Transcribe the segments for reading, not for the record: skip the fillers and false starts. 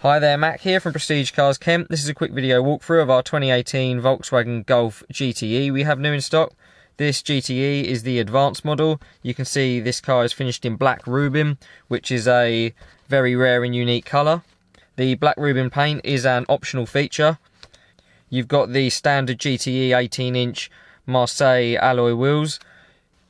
Hi there, Mac here from Prestige Cars Kent. This is a quick video walkthrough of our 2018 Volkswagen Golf GTE we have new in stock. This GTE is the advanced model. You can see this car is finished in black Rubin, which is a very rare and unique colour. The black Rubin paint is an optional feature. You've got the standard GTE 18-inch Marseille alloy wheels.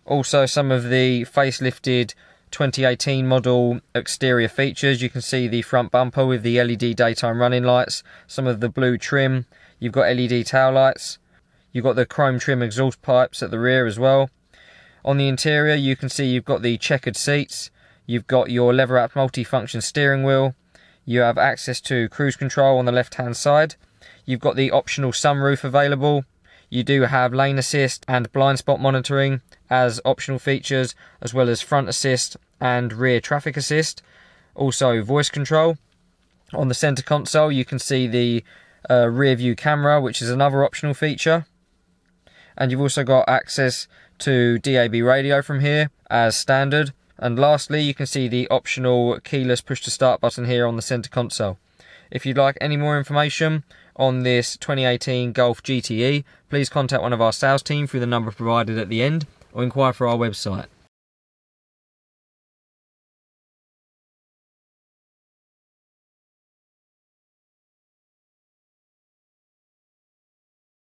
Also some of the facelifted 2018 model exterior features. You can see the front bumper with the LED daytime running lights, some of the blue trim. You've got LED tail lights. You've got the chrome trim exhaust pipes at the rear as well. On the interior you can see you've got the checkered seats. You've got your leather-wrapped multi-function steering wheel. You have access to cruise control on the left hand side. You've got the optional sunroof available. You do have lane assist and blind spot monitoring as optional features, as well as front assist and rear traffic assist. Also voice control. On the center console you can see the rear view camera, which is another optional feature. And you've also got access to DAB radio from here as standard. And lastly, you can see the optional keyless push to start button here on the center console. If you'd like any more information on this 2018 Golf GTE, please contact one of our sales team through the number provided at the end, or inquire through our website.